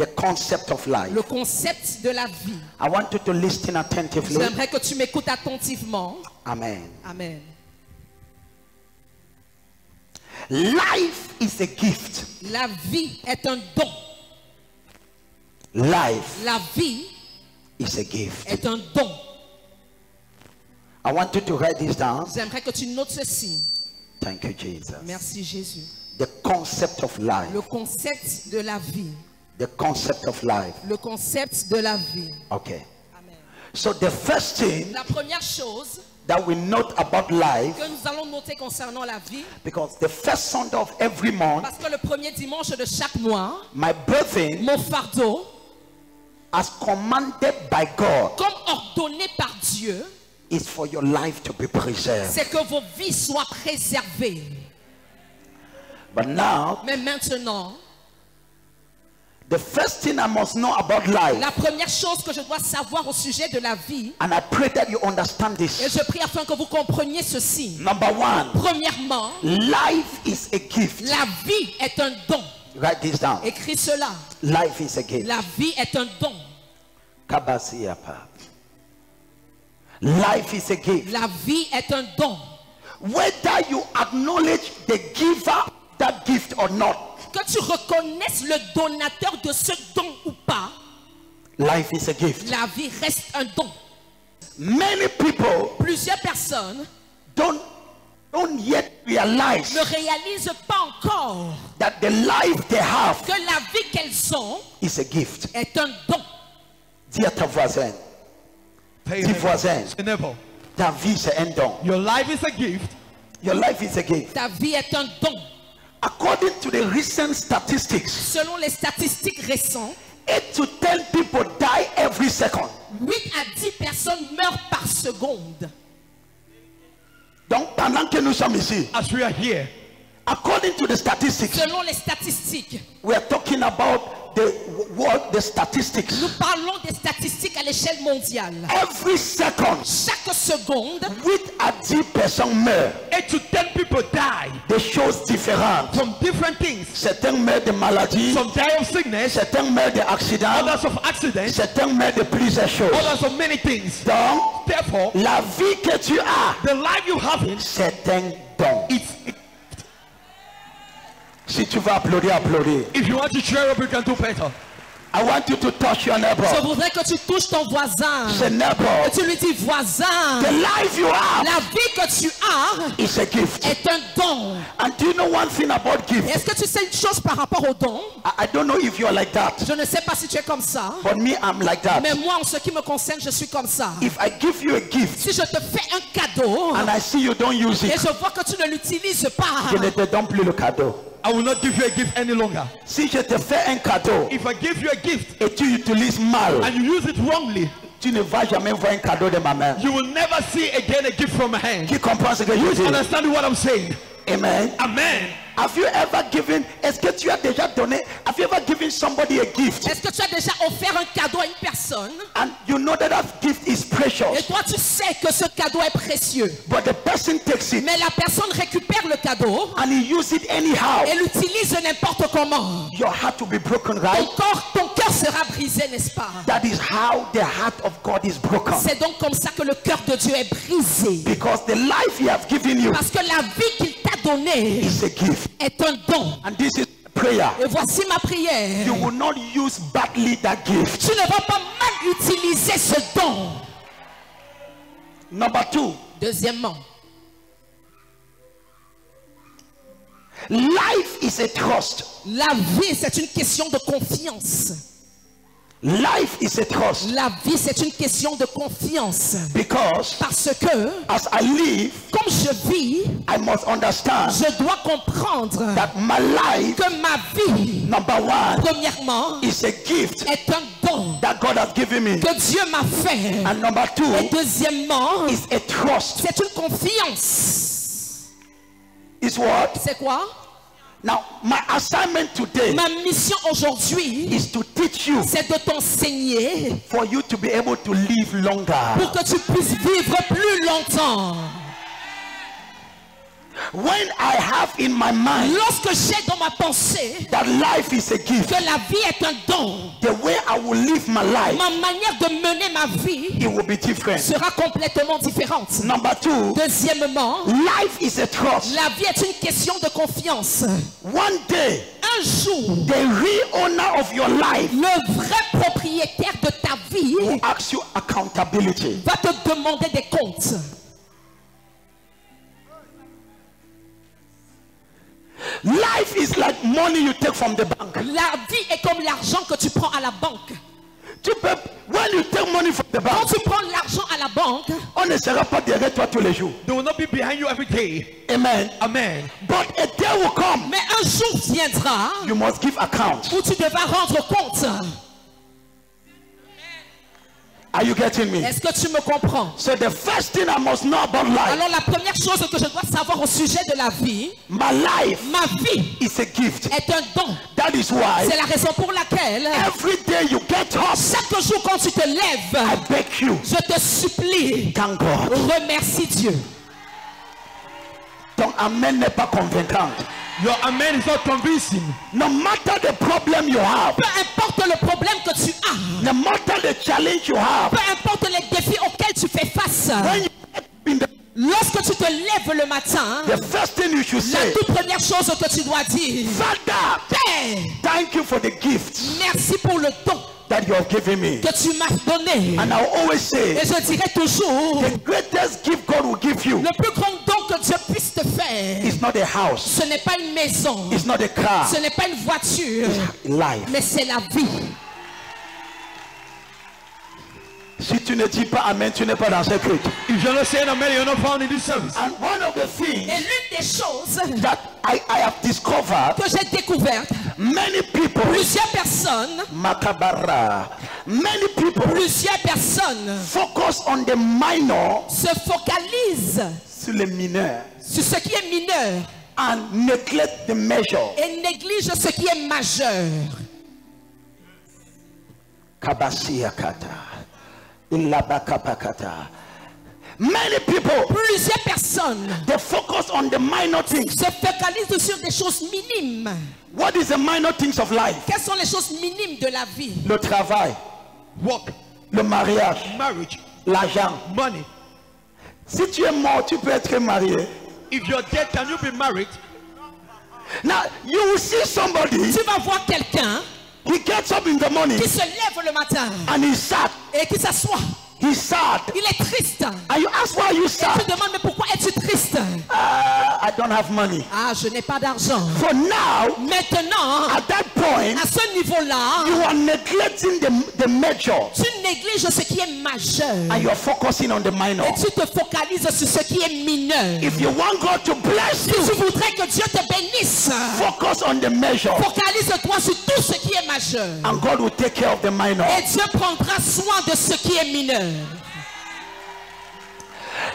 The concept of life. Le concept de la vie. I want you to listen attentively. J'aimerais que tu m'écoutes attentivement. Amen. Amen. Life is a gift. La vie est un don. Life La vie is a gift. est un don. I want you to write this down. J'aimerais que tu notes ceci. Thank you, Jesus. Merci Jésus. The concept of life. Le concept de la vie. The concept of life. Le concept de la vie. Okay. Amen. So the first thing La première chose that we note about life, que nous allons noter concernant la vie, because the first Sunday of every month, parce que le premier dimanche de chaque mois, my burden, mon fardeau, as commanded by God, comme ordonné par Dieu, is for your life to be preserved. c'est que vos vies soient préservées. But now, Mais maintenant, the first thing I must know about life, la première chose que je dois savoir au sujet de la vie, and I pray that you understand et this. je prie afin que vous compreniez ceci. Number one, Premièrement, life is a gift. la vie est un don. Write this down. Écris cela. Life is a gift. La vie est un don. Kabasiyapa. Life is a gift. La vie est un don. Whether you acknowledge the giver of that gift or not, Que tu reconnaisses le donateur de ce don ou pas, life is a gift. la vie reste un don. Many people Plusieurs personnes don't yet realize ne réalisent pas encore that the life they have que la vie qu'elles ont is a gift. est un don. Dis à ta voisin, dis voisin, ta vie c'est un don. Your life is a gift. Your life is a gift. Ta vie est un don. According to the recent statistics, Selon les statistiques récentes, 8 to 10 people die every second. 8 à 10 personnes meurent par seconde. Donc pendant que nous sommes ici, As we are here, according to the statistics, Selon les statistiques, we are talking about the world, the statistics. nous parlons des statistiques à l'échelle mondiale. Every second, Chaque seconde, 8 à 10 personnes meurent. 8 to 10 people die Des choses différentes. from different things. Certains meurent de maladies, Some die of sickness, certains meurent d'accidents, others of accidents, certains meurent de plusieurs choses. others of many things. Donc, Therefore, la vie que tu as, the life you have in c'est un don. it's, Si tu veux applaudir, applaudis. if you want to cheer up, you can do better. I want you to touch your neighbor. je voudrais que tu touches ton voisin. Say, neighbor, Que tu lui dis, voisin, the life you have la vie que tu as is a gift. est un don. And do you know one thing about gift? Est-ce que tu sais une chose par rapport au don? I don't know if you're like that, Je ne sais pas si tu es comme ça. but me, I'm like that. Mais moi, en ce qui me concerne, je suis comme ça. If I give you a gift Si je te fais un cadeau and I see you don't use et it, je vois que tu ne l'utilises pas, je ne te donne plus le cadeau. I will not give you a gift any longer. Si je te fais un cadeau If I give you a gift et tu utilises mal, and you use it wrongly, tu ne vas jamais voir un cadeau de ma main. you will never see again a gift from my hand. Qui comprend ce que je dis? Understand what I'm saying? Amen. Amen. Have you ever given, est-ce que tu as déjà donné, have you ever given somebody a gift est-ce que tu as déjà offert un cadeau à une personne and you know that that gift is et precious, toi tu sais que ce cadeau est précieux, but the person takes it mais la personne récupère le cadeau and he use it anyhow? et l'utilise n'importe comment? Your heart will be broken, right? Ton cœur sera brisé, n'est-ce pas? That is how the heart of God is broken. C'est donc comme ça que le cœur de Dieu est brisé. Because the life he has given you Parce que la vie qu'il t'a donnée is a gift. est un don. And this is prayer. Et voici ma prière. You will not use badly that gift. Tu ne vas pas mal utiliser ce don. Number 2, Deuxièmement, life is a trust. la vie c'est une question de confiance. Life is a trust. La vie c'est une question de confiance. Because Parce que as I live, comme je vis, I must understand je dois comprendre that my life, que ma vie, number 1, premièrement, is a gift est un don that God has given me. que Dieu m'a fait. And number 2 Et deuxièmement, is a trust. c'est une confiance. Is what? C'est quoi? Now, my assignment today Ma mission aujourd'hui, is to teach you c'est de t'enseigner for you to be able to live longer. pour que tu puisses vivre plus longtemps. When I have in my mind Lorsque j'ai dans ma pensée that life is a gift, que la vie est un don, the way I will live my life, ma manière de mener ma vie it will be different. sera complètement différente. Number two, Deuxièmement, life is a trust. la vie est une question de confiance. One day, Un jour, the real owner of your life le vrai propriétaire de ta vie will ask you accountability. va te demander des comptes. Life is like money you take from the bank. La vie est comme l'argent que tu prends à la banque. When you take money from the Quand bank, tu prends l'argent à la banque, on ne sera pas derrière toi tous les jours. They will not be behind you every day. Amen. Amen. But a day will come, mais un jour viendra you must give account. où tu devras rendre compte. Are you getting me? Est-ce que tu me comprends? So the first thing I must know about life, Alors la première chose que je dois savoir au sujet de la vie, my life ma vie is a gift. est un don. That is why C'est la raison pour laquelle every day you get up, chaque jour quand tu te I lèves, beg you, je te supplie, thank God. remercie Dieu. Ton amen n'est pas convaincant. Your amen is not convincing. No matter the problem you have, Peu importe le problème que tu as, no matter the challenge you have, peu importe les défis auxquels tu fais face, when you get up in the, lorsque tu te lèves le matin, the first thing you should la say, toute première chose que tu dois dire, Father, Père, thank you for the gift merci pour le don that you have given me. que tu m'as donné. And I'll always say, Et je dirai toujours, the greatest gift God will give you le plus grand don que Dieu puisse te faire, is not a house, ce n'est pas une maison, it's not a car, ce n'est pas une voiture, life. mais c'est la vie. Si tu ne dis pas amen, tu n'es pas dans cette culte. If you're not saying amen, you're not found in this service. And one of the things Et l'une des choses that I have discovered, que j'ai découvertes, many people, plusieurs personnes focus on the minor, se focalisent sur les mineurs, sur ce qui est mineur and neglect the measure. et négligent ce qui est majeur. Kabasiakata. Ilabakapakata. Many people, Plusieurs personnes they focus on the minor things. se focalisent sur des choses minimes. What is the minor things of life? Quelles sont les choses minimes de la vie? Le travail, Work, le mariage, marriage, l'argent. money. Si tu es mort, tu peux être marié. If you're dead, can you be married? Now, you will see somebody, Tu vas voir quelqu'un he gets up in the morning qui se lève le matin and he's sad. et qui s'assoit. He's sad. Il est triste. And you ask why you Et sad? tu demandes, mais pourquoi es-tu triste? I don't have money. Ah, je n'ai pas d'argent. For now, Maintenant, at that point, à ce niveau-là, you are neglecting the major tu négliges ce qui est majeur. and you're focusing on the minor. Et tu te focalises sur ce qui est mineur. If you want God to bless Si tu you, voudrais que Dieu te bénisse, focus on the measure focalise-toi sur tout ce qui est majeur. and God will take care of the minor. Et Dieu prendra soin de ce qui est mineur.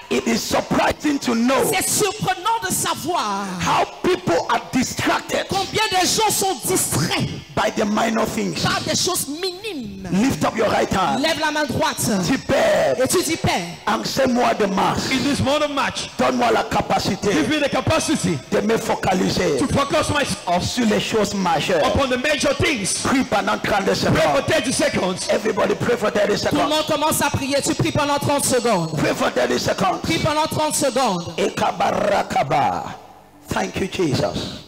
It is surprising to know C'est surprenant de savoir how people are distracted combien de gens sont distraits by the minor things. par des choses minimes. Lift up your right hand. Lève la main droite Dis Père, et tu dis, Père, enseigne-moi de masse. In this modern match, Donne-moi la capacité give me the capacity de me focaliser to focus myself sur les choses majeures. upon the major things. Prie pendant 30 Pray for secondes. 30 seconds. Everybody pray for 30 tout le seconds. monde commence à prier. Tu pries pendant 30 secondes. Pray for 30 seconds. Prie pendant 30 secondes. Ekabarakaba. Thank you, Jesus.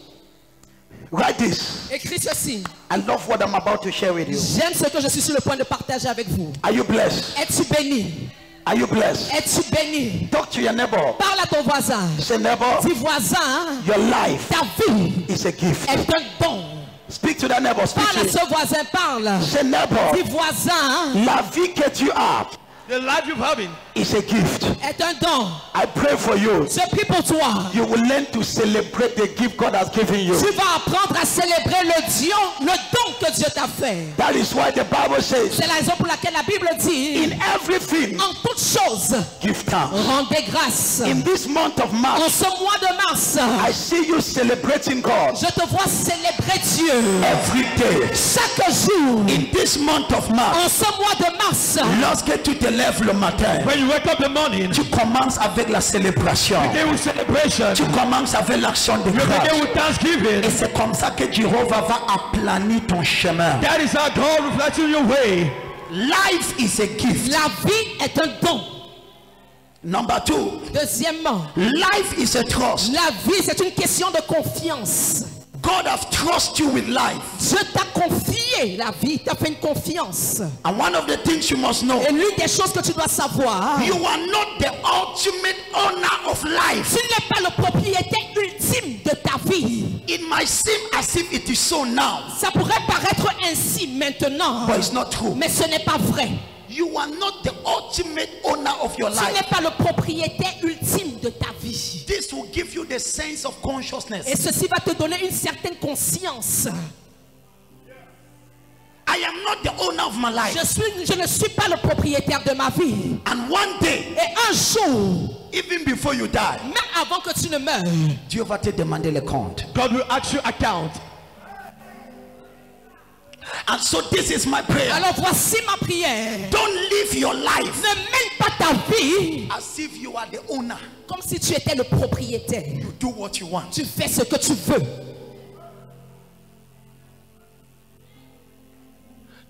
Write this. Écris ceci. I love what I'm about to share with you. J'aime ce que je suis sur le point de partager avec vous. Are you blessed? Es-tu béni? Are you blessed? Es-tu béni? Talk to your neighbor. Parle à ton voisin. Say, neighbor, Dis voisin, your life ta vie is a gift. est un don. Speak to that neighbor. Speak Parle à to him. ce voisin, parle. Say, neighbor, Dis voisin, la vie que tu as The life you're having is a gift. est un don. I pray for you. Je prie pour toi. You will learn to celebrate the gift God has given you. Tu vas apprendre à célébrer le don que Dieu t'a fait. That is why the Bible says, C'est la raison pour laquelle la Bible dit, in everything, en toutes choses, give thanks. rendez grâce. In this month of En March, ce mois de mars, I see you celebrating God je te vois célébrer Dieu every day. chaque jour. In this month of March, En ce mois de mars, lorsque tu te lèves le matin, When you wake up in the morning, tu commences avec la célébration. begin with celebration. Tu commences avec l'action de You begin grâce. with thanksgiving. Et c'est comme ça que Jéhovah va aplanir ton chemin. That is how God reflects in your way. Life is a gift. la vie est un don. Number 2, Deuxièmement, life is a trust. la vie c'est une question de confiance. God have trusted you with life. Dieu t'a confié la vie, t'a fait une confiance. And one of the things you must know, Et l'une des choses que tu dois savoir, you are not the ultimate owner of life. tu n'es pas le propriétaire ultime de ta vie. It might seem as if it is so now, Ça pourrait paraître ainsi maintenant, but it's not true. mais ce n'est pas vrai. You are not the ultimate owner of your Tu life. n'es pas le propriétaire ultime de ta vie. This will give you the sense of consciousness. Et ceci va te donner une certaine conscience. I am not the owner of my life. Je ne suis pas le propriétaire de ma vie. And one day, Et un jour, even before you die, même avant que tu ne meures, Dieu va te demander le compte. God will ask you account. And so this is my prayer. alors voici ma prière. Don't live your life Ne mène pas ta vie as if you are the owner. comme si tu étais le propriétaire. You do what you want. Tu fais ce que tu veux.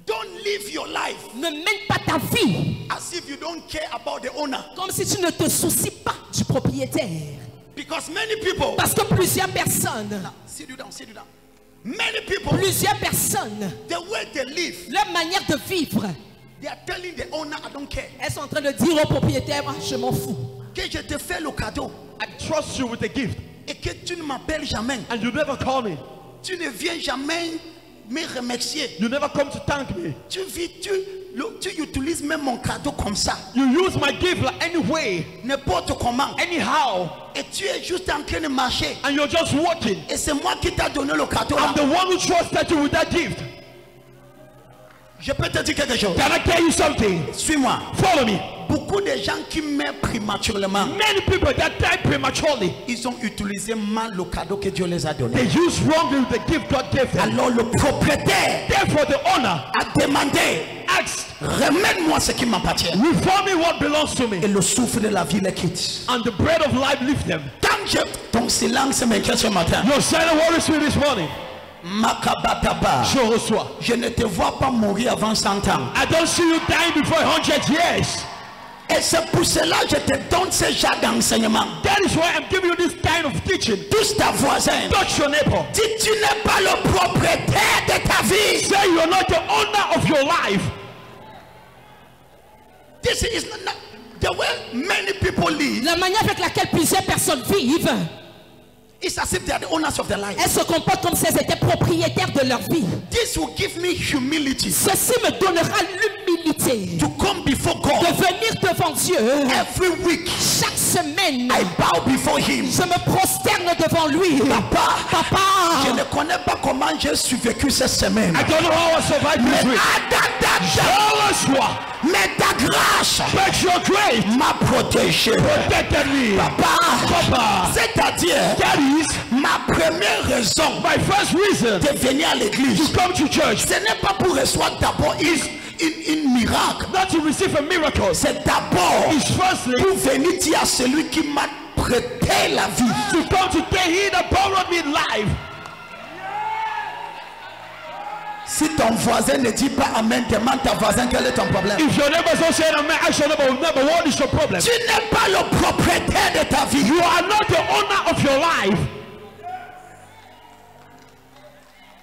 Don't live your life Ne mène pas ta vie as if you don't care about the owner. comme si tu ne te soucies pas du propriétaire. Because many people, Parce que plusieurs personnes, sit you down, sit you down. Many people, plusieurs personnes, the way they live, leur manière de vivre, they are telling the owner, I don't care. elles sont en train de dire au propriétaire, moi je m'en fous. Que je te fais le cadeau I trust you with a gift, et que tu ne m'appelles jamais. and you never call me. Tu ne viens jamais me remercier. You never come to thank me. Tu utilises même mon cadeau comme ça, You use my gift like any way, n'importe comment. anyhow, Et tu es juste en train de marcher. and you're just walking. Et c'est moi qui t'ai donné le cadeau là. I'm the one who trusted you with that gift. Je peux te dire quelque chose. Can I tell you something? Suis-moi. Follow me. Beaucoup de gens qui meurent prématurément, Many people that die prematurely, ils ont utilisé mal le cadeau que Dieu les a they donné. use wrongly the gift God gave them. Alors le propriétaire Therefore, the owner a demandé, asked, remets-moi ce qui m'appartient. "Return me what belongs to me." Et le souffle de la vie les quitte. And the bread of life lift them. Ton silence m'inquiète ce matin. Your silent worries me this morning. Makabataba. Je reçois. Je ne te vois pas mourir avant 100 ans. I don't see you dying before 100 years. Et c'est pour cela que je te donne ce genre d'enseignement. That is why I'm giving you this kind of teaching. Touche ta voisin. Touch your neighbor. Dis, tu n'es pas le propriétaire de ta vie. Say you're not the owner of your life. This is not the way many people live. La manière avec laquelle plusieurs personnes vivent, It's as if they are the owners of their life. elles se comportent comme si elles étaient propriétaires de leur vie. This will give me humility Ceci me donnera l'humilité to come before de God venir devant Dieu every week. chaque semaine. I bow before Him. Je me prosterne devant lui. Papa, je Papa, ne connais pas comment j'ai survécu cette semaine. I don't know how I survived Mais, this week. Je reçois. mais ta grâce But your grace m'a protégé. protected me. Papa, C'est-à-dire, that is ma première raison my first reason de venir à l'église, to come to church. ce n'est pas pour recevoir d'abord une miracle. Not to receive a miracle. C'est d'abord It's firstly pour venir dire à celui qui m'a prêté la vie. to come to tell he that borrowed me life. Si ton voisin ne dit pas amen, demande ta voisin quel est ton problème. If your neighbors don't say amen, ask your neighbor, what is your problem? Tu n'es pas le propriétaire de ta vie. You are not the owner of your life.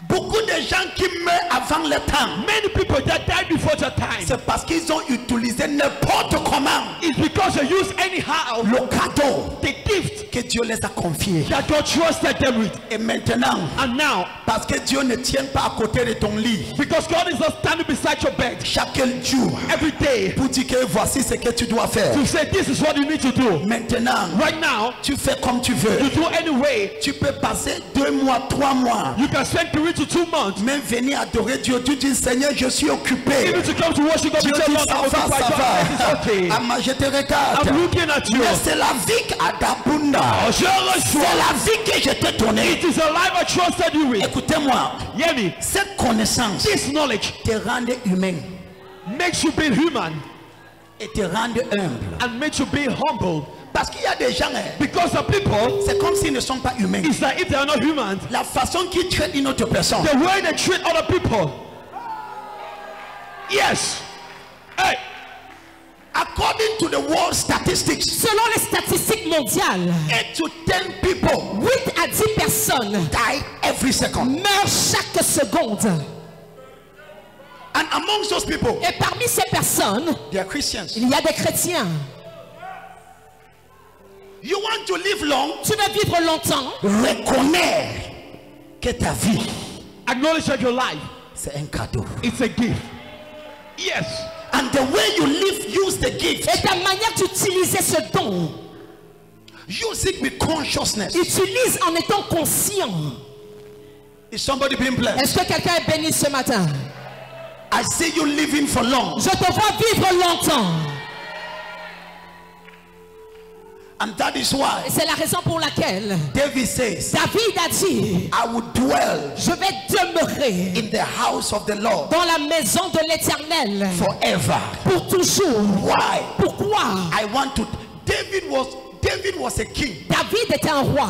Beaucoup de gens qui meurent avant le temps, Many people that die before the time, c'est parce qu'ils ont utilisé n'importe comment it's because they use anyhow le cadeau the gift que Dieu les a confiés. that God trusted them with. Et maintenant, And now, parce que Dieu ne tient pas à côté de ton lit because God is not standing beside your bed chaque jour every day pour dire que voici ce que tu dois faire. to say this is what you need to do. Maintenant, Right now, tu fais comme tu veux. you do anyway. Tu peux passer 2 mois, 3 mois, You can spend 3 to 2 months. même venir adorer Dieu. Tu dis Seigneur, je suis occupé. Even to come to worship God, Dieu you say, dit Lord, ça I'm va, occupied. ça God, va. it's okay. Ah, je te regarde. I'm looking at you. Mais c'est la vie à Dabunda. Je C'est reçois. la vie que je t'ai donnée. It is a life I trusted you with. Écoutez-moi, Hear me. cette connaissance This knowledge te rend humain makes you be human et te rend humble. and makes you be humble. Parce qu'il y a des gens, Because the people, c'est comme s'ils ne sont pas humains. it's like if they are not human, La façon qu'ils traitent une autre personne, the way they treat other people. Yes. Hey, according to the world statistics, Selon les statistiques mondiales, 8 to 10 people 8 à 10 personnes die every second. meurent chaque seconde. And amongst those people, Et parmi ces personnes, they are Christians. il y a des chrétiens. You want to live long? Tu veux vivre longtemps? Reconnais que ta vie, acknowledge that your life, c'est un cadeau. it's a gift. Yes. And the way you live, use the gift. Et ta manière d'utiliser ce don, Use it with consciousness. utilise en étant conscient. Is somebody being blessed? Est-ce que quelqu'un est béni ce matin? I see you living for long. Je te vois vivre longtemps. And that is why Et c'est la raison pour laquelle David says, David a dit, I will dwell je vais demeurer in the house of the Lord dans la maison de l'Éternel forever. pour toujours. Why? Pourquoi? I want to. David was a king. David était un roi.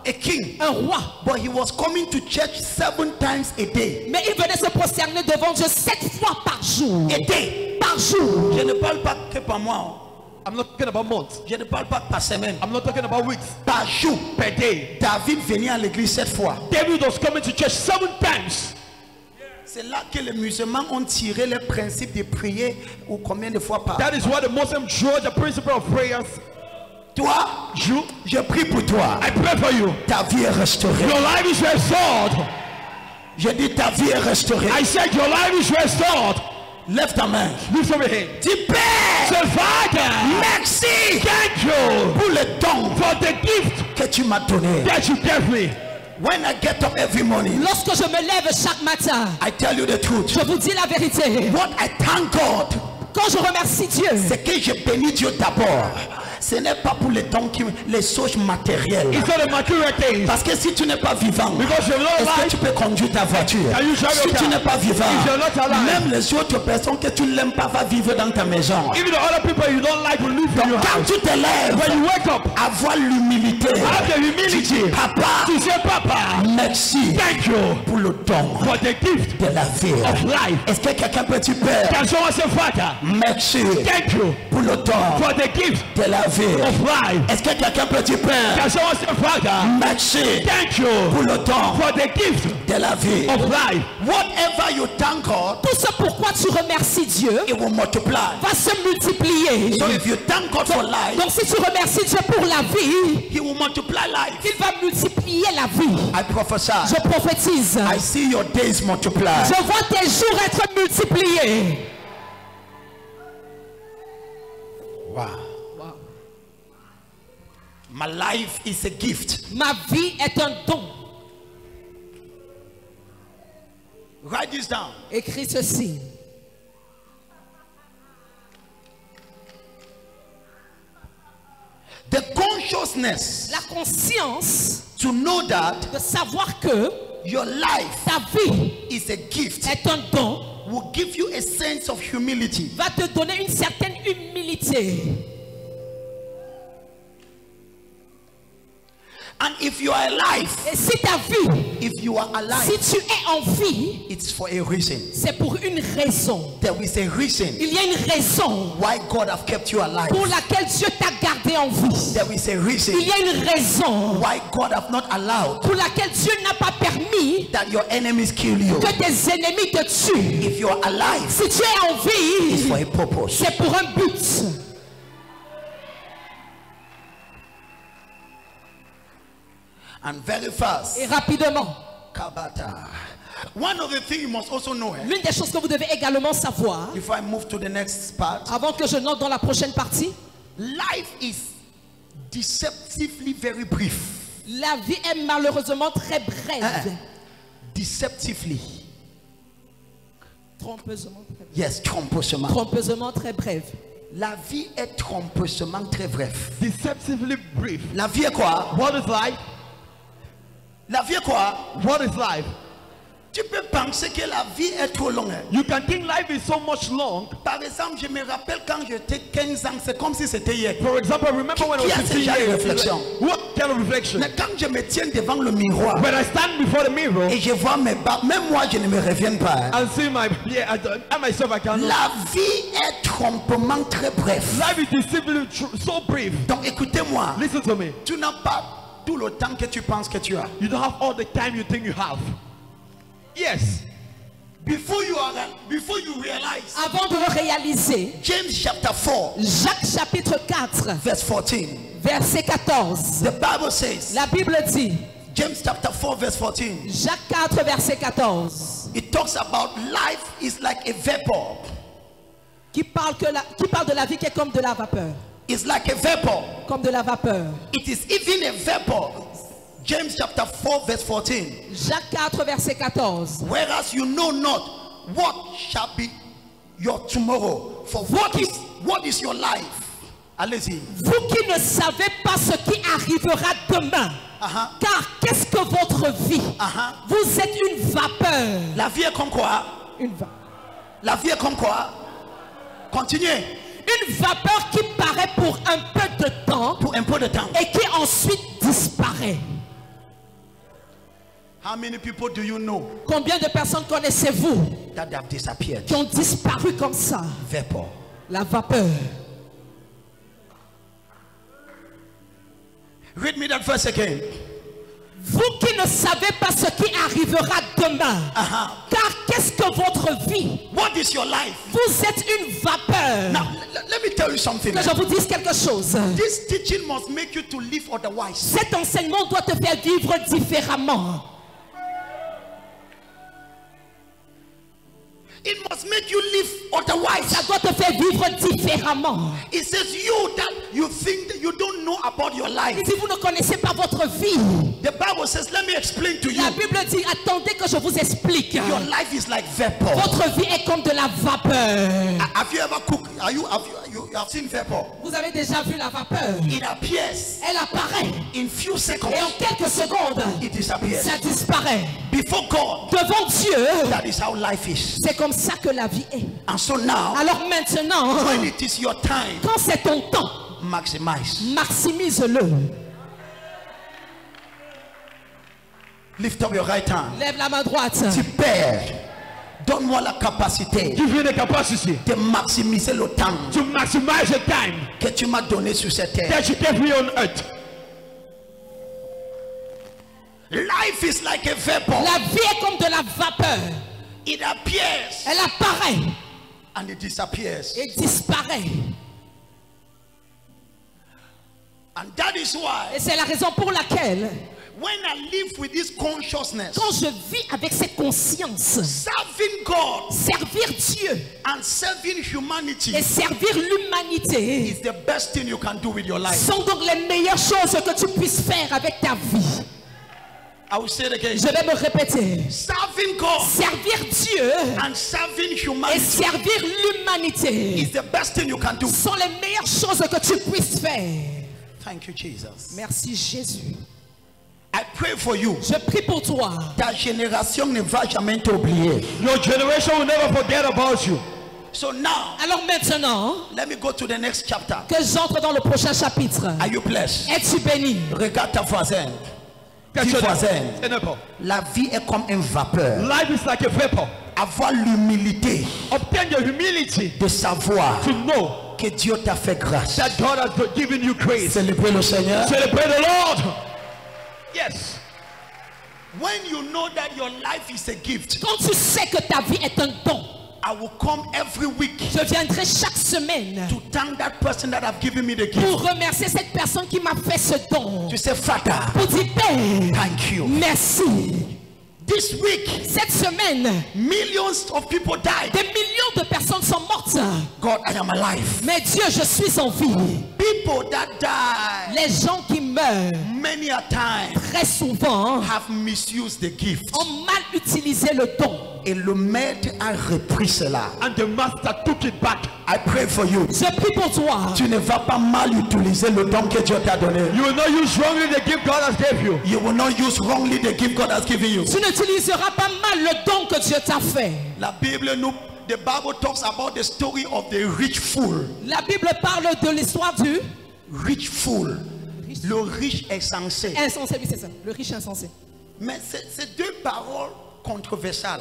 A king. Un roi. But he was coming to church 7 times a day. Mais il venait se prosterner devant Dieu 7 fois par jour. A day. Par jour. Je ne parle pas que par mois. I'm not talking about months. Je ne parle pas par semaine. I'm not talking about weeks. Par jour. Per day. David venait à l'église 7 fois. David was coming to church 7 times. C'est là que les musulmans ont tiré le principe de prier ou combien de fois par. That is why the Muslims draw the principle of prayers. Toi, You, je prie pour toi. I pray for you. Ta vie est restaurée. Your life is restored. Je dis ta vie est restaurée. I said your life is restored. Lève ta main. Lift up your hand. Dis Père, Say, Father, merci thank you pour le don for the gift que tu m'as donné. that you gave me. When I get up every morning, Lorsque je me lève chaque matin, I tell you the truth. je vous dis la vérité. What I thank God, Quand je remercie Dieu, c'est que je bénis Dieu d'abord. Ce n'est pas pour les dons, les choses matérielles. It's not a material thing. Parce que si tu n'es pas vivant, Because you're not est-ce que alive. tu peux conduire ta voiture? Can you drive Si your tu car? n'es pas vivant, If you're not alive. même les autres personnes que tu n'aimes pas vont vivre dans ta maison. Even the other people you don't like will live in your Quand house. tu te lèves, When you wake up, avoir l'humilité. have the humility Papa, to say, Papa, merci thank you pour le don for the gift de la vie. of life. Est-ce que quelqu'un peut dire Père, Can someone say, Father, merci thank you pour le don for the gift de la vie? of life. Est-ce que quelqu'un peut dire Père, Can someone say, Father, merci thank you pour le don for the gift de la vie? of life. Whatever you thank God, tout ce pourquoi tu remercies Dieu it will multiply. va se multiplier. So if you thank God for life, Donc si tu remercies Dieu pour la vie, He will multiply life. il va multiplier la vie. I prophesy. Je prophétise. I see your days multiply. Je vois tes jours être multipliés. Wow. My life is a gift. Ma vie est un don. Write this down. Écris ceci. The consciousness La conscience to know that de savoir que your life ta vie is a gift est un don will give you a sense of humility. va te donner une certaine humilité. And if you are alive, Et si ta vie, if you are alive, si tu es en vie, it's for a reason. c'est pour une raison. There is a reason Il y a une raison why God have kept you alive. pour laquelle Dieu t'a gardé en vie. There is a reason Il y a une raison why God have not allowed pour laquelle Dieu n'a pas permis that your enemies kill you. que tes ennemis te tuent. If you are alive, Si tu es en it's vie, for a purpose. c'est pour un but. And very fast. Et rapidement. Kabata. One of the things you must also know. L'une des choses que vous devez également savoir, Before I move to the next part, avant que je n'entre dans la prochaine partie, life is deceptively very brief. la vie est malheureusement très brève. Deceptively. Trompeusement très brève. Yes, trompeusement. Trompeusement très brève. La vie est trompeusement très bref. Deceptively brief. La vie est quoi? What is life? La vie est quoi? What is life? Tu peux penser que la vie est trop longue. You can think life is so much long. Par exemple, je me rappelle quand j'étais 15 ans, c'est comme si c'était hier. For example, I remember when I Qui was a 15 ce genre de years. réflexion? What kind of reflection? Mais quand je me tiens devant le miroir When I stand before the mirror et je vois mes bas, même moi je ne me reviens pas. and see my I myself, I cannot. La vie est trompement très bref. Life is deceptively so brief. Donc écoutez-moi, Listen to me. tu n'as pas tout le temps que tu penses que tu as. You don't have all the time you think you have. Yes. Before you realize, Avant de le réaliser, James chapter 4, Jacques chapitre 4, verse 14. verset 14. The Bible says, La Bible dit, James chapter 4, verse 14. Jacques 4, verset 14, It talks about life is like a vapor. qui parle de la vie qui est comme de la vapeur. It's like a vapor. Comme de la vapeur. It is even a vapor. James chapter 4, verse 14. Jacques 4, verset 14. Whereas you know not what shall be your tomorrow. For what is your life? Allez-y. Vous qui ne savez pas ce qui arrivera demain. Car qu'est-ce que votre vie? Vous êtes une vapeur. La vie est comme quoi? Une vapeur. La vie est comme quoi? Continuez. Une vapeur qui paraît pour un peu de temps. Pour un peu de temps. Et qui ensuite disparaît. How many people do you know Combien de personnes connaissez-vous that have disappeared? qui ont disparu comme ça? Vapor. La vapeur. Read me that verse again. Vous qui ne savez pas ce qui arrivera demain. Car qu'est-ce que votre vie? What is your life? Vous êtes une vapeur. Now, let me tell you something. Que je vous dise quelque chose. This teaching must make you to live otherwise. Cet enseignement doit te faire vivre différemment. It must make you live otherwise. Ça doit te faire vivre différemment. It says you think that you don't know about your life. Si vous ne connaissez pas votre vie, The Bible says, let me explain to you. la Bible dit, attendez que je vous explique. Your life is like vapor. Votre vie est comme de la vapeur. Have you ever cooked? You have seen vapor? Vous avez déjà vu la vapeur? It appears Elle apparaît. in few seconds. Et en quelques secondes, It disappears. ça disparaît. Before God, Devant Dieu, that is how life is. c'est comme ça que la vie est. And so now, Alors maintenant, when it is your time, quand c'est ton temps, maximize. maximise-le. Lift up your right hand. Lève la main droite. Père, donne-moi la capacité Give you the capacity de maximiser le temps to maximize the time que tu m'as donné sur cette terre. that you gave me on earth. Life is like a vapor. La vie est comme de la vapeur. It appears Elle apparaît and it disappears. et disparaît. And that is why Et c'est la raison pour laquelle, when I live with this consciousness, quand je vis avec cette conscience, serving God servir Dieu and serving humanity et servir l'humanité is the best thing you can do with your life. sont donc les meilleures choses que tu puisses faire avec ta vie. I will say it again. Je vais me répéter. Serving God Servir Dieu and serving et humanity servir l'humanité is the best thing you can do. sont les meilleures choses que tu puisses faire. Thank you, Jesus. Merci Jésus. I pray for you. Je prie pour toi. Ta génération ne va jamais t'oublier. Your generation will never forget about you. So now, Alors maintenant, let me go to the next chapter. que j'entre dans le prochain chapitre. Are you blessed? Es-tu béni? Regarde ta voisine. Catch Dis your voisin, neighbor. la vie est comme un vapeur. Life is like a vapor. Avoir l'humilité Obtain your humility de savoir to know que Dieu t'a fait grâce. that God has given you grace. Célébrez le Seigneur. Celebrate the Lord. Yes. When you know that your life is a gift Quand tu sais que ta vie est un don, I will come every week Je viendrai chaque semaine to thank that person that have given me the gift. pour remercier cette personne qui m'a fait ce don. To say, Father, Pour dire, Père, thank you. merci. This week, Cette semaine, millions of people died. des millions de personnes sont mortes. God, I am alive. Mais Dieu, je suis en vie. People that die Les gens qui meurent, many a time très souvent, have misused the gift. ont mal utilisé le don. Et le maître a repris cela. And the master took it back. I pray for you. Je prie pour toi. Tu ne vas pas mal utiliser le don que Dieu t'a donné. You will not use wrongly the gift God has gave you. You will not use wrongly the gift God has given you. Tu n'utiliseras pas mal le don que Dieu t'a fait. La Bible nous, the Bible talks about the story of the rich fool. La Bible parle de l'histoire du Rich fool. Le riche insensé. insensé. Oui, c'est ça. Le riche insensé. Mais c'est deux paroles controversales.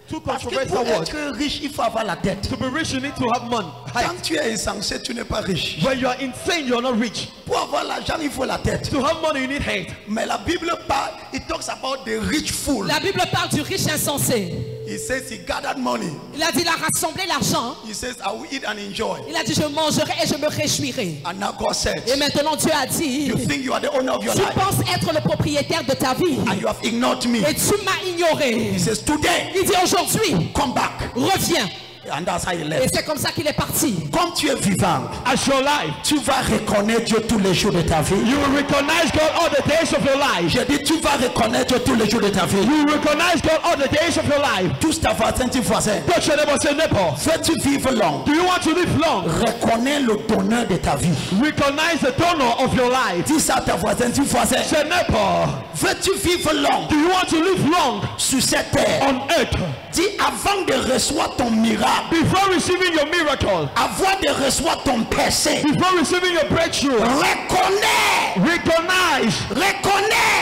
Two Parce que controversial pour words. être riche, il faut avoir la tête. To be rich, you need to have money. Quand tu es insensé, tu n'es pas riche. When you are insane, you are not rich. Pour avoir l'argent, il faut la tête. To have money, you need head. Mais la Bible parle, it talks about the rich fool. La Bible parle du riche insensé. He says he gathered money. Il a dit, il a rassemblé l'argent. He says, I will eat and enjoy. Il a dit, je mangerai et je me réjouirai. And now God said, Et maintenant Dieu a dit, you think you are the owner of your tu life penses être le propriétaire de ta vie. and you have ignored me. Et tu m'as ignoré. He says, today, Il dit aujourd'hui, come back. reviens. And that's how he Et left. c'est comme ça qu'il est parti. Comme tu es vivant, As your life, tu vas reconnaître Dieu tous les jours de ta vie. you will recognize God all the days of your life. J'ai dit, tu vas reconnaître Dieu tous les jours de ta vie. You will recognize God all the days of your life. Tous ta voisin, tu voisin. Touch your neighbor, say neighbor. Veux-tu vivre long? Do you want to live long? Reconnais le donneur de ta vie. Recognize the donor of your life. Dis ça à ta voisin, tu voisin. Say neighbor. Veux-tu vivre long Do you want to live long sur cette terre? on earth? Dis avant de recevoir ton miracle, Before receiving your miracle, avant de recevoir ton percé, before receiving your breakthrough, reconnais,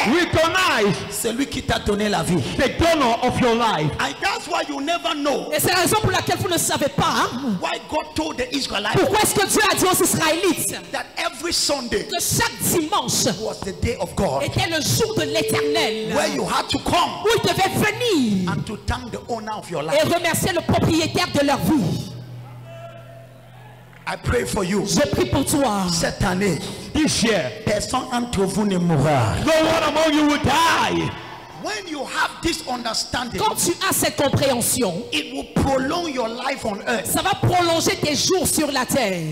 recognize celui qui t'a donné la vie. the donor of your life. And that's why you never know Et c'est la raison pour laquelle vous ne savez pas why God told the Israelites pourquoi est-ce que Dieu a dit aux Israélites that every Sunday que chaque dimanche was the day of God, était le jour de l'Éternel, where you had to come où ils devaient venir and to thank the owner of your et life. remercier le propriétaire de leur vie. I pray for you. Je prie pour toi. Cette année, This year, personne entre vous ne mourra. no one among you will die. When you have this understanding, Quand tu as cette compréhension, it will prolong your life on earth. ça va prolonger tes jours sur la terre.